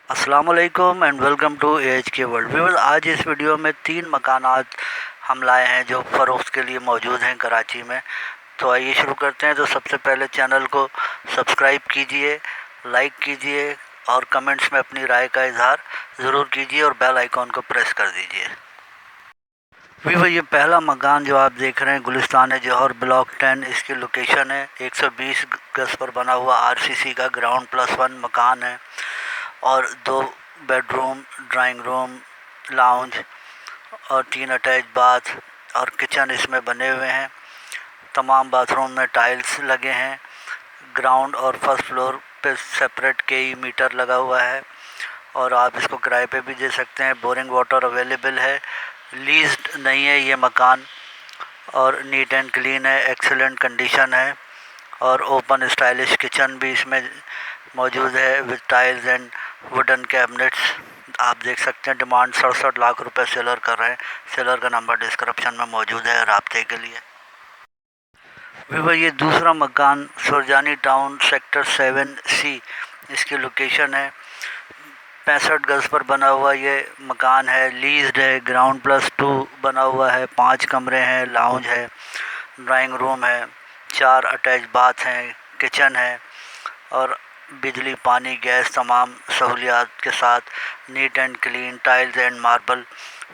अस्सलाम वालेकुम and welcome to AH के वर्ल्ड व्यूअर्स। आज इस वीडियो में 3 मकानात हम लाए हैं जो फ़रोख्त के लिए मौजूद हैं कराची में। तो आइए शुरू करते हैं। तो सबसे पहले चैनल को सब्सक्राइब कीजिए, लाइक कीजिए और कमेंट्स में अपनी राय का इजहार ज़रूर कीजिए और बेल आइकॉन को प्रेस कर दीजिए। वीवर ये पहला मकान जो आप देख रहे हैं गुलिस्तान जौहर ब्लॉक 10, इसकी लोकेशन है 120 गज पर बना हुआ आरसीसी का ग्राउंड +1 मकान है और 2 बेडरूम, ड्राइंग रूम, लाउंज और 3 अटैच बाथ और किचन इसमें बने हुए हैं। तमाम बाथरूम में टाइल्स लगे हैं। ग्राउंड और फर्स्ट फ्लोर पे सेपरेट केई मीटर लगा हुआ है और आप इसको किराए पे भी दे सकते हैं। बोरिंग वाटर अवेलेबल है। लीज्ड नहीं है ये मकान और नीट एंड क्लीन है, एक्सेलेंट कंडीशन है और ओपन स्टाइलिश किचन भी इसमें मौजूद है with tiles and wooden cabinets. आप देख सकते हैं डिमांड 67 लाख रुपए सेलर कर रहे हैं। सेलर का नंबर डिस्क्रिप्शन में मौजूद है राब्ते के लिए। वीवर ये दूसरा मकान सुरजानी टाउन सेक्टर 7C इसकी लोकेशन है। 65 गज पर बना हुआ ये मकान है। लीज्ड है। ग्राउंड +2 बना हुआ है। 5 कमरे हैं, लाउंज है, ड्राइंग रूम है, 4 अटैच बाथ हैं, किचन है और बिजली, पानी, गैस तमाम सहूलियात के साथ neat and clean, tiles and marble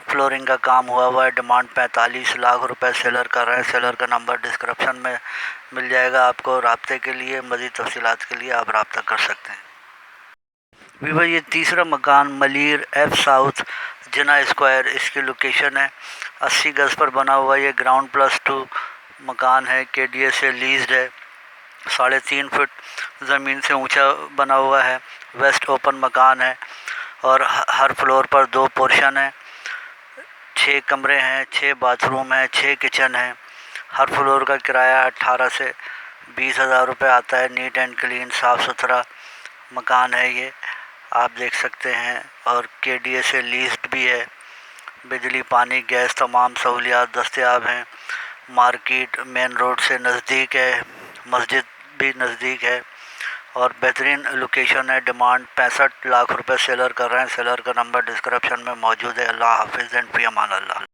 flooring का काम हुआ है। डिमांड 45 लाख रुपए सेलर कर रहे हैं। सेलर का नंबर डिस्क्रिप्शन में मिल जाएगा आपको। राब्ते के लिए, मज़ीद तफसीलात के लिए आप रब्ता कर सकते हैं। वीवर ये तीसरा मकान मलिर एफ साउथ जिना स्क्वायर इसकी लोकेशन है। 80 गज पर बना हुआ ये ग्राउंड +2 मकान है। KDA से लीज्ड है। 3.5 फुट ज़मीन से ऊंचा बना हुआ है। वेस्ट ओपन मकान है और हर फ्लोर पर 2 पोर्शन है। 6 कमरे हैं, 6 बाथरूम हैं, 6 किचन हैं। हर फ्लोर का किराया 18 से 20 हज़ार रुपये आता है। नीट एंड क्लीन, साफ़ सुथरा मकान है ये, आप देख सकते हैं। और KDA से लीज्ड भी है। बिजली, पानी, गैस तमाम सहूलियात दस्तयाब हैं। मार्केट मेन रोड से नज़दीक है। मस्जिद भी नज़दीक है और बेहतरीन लोकेशन है। डिमांड 65 लाख रुपए सेलर कर रहे हैं। सेलर का नंबर डिस्क्रिप्शन में मौजूद है। अल्लाह हाफिज़ एंड फ़ी अमान अल्लाह।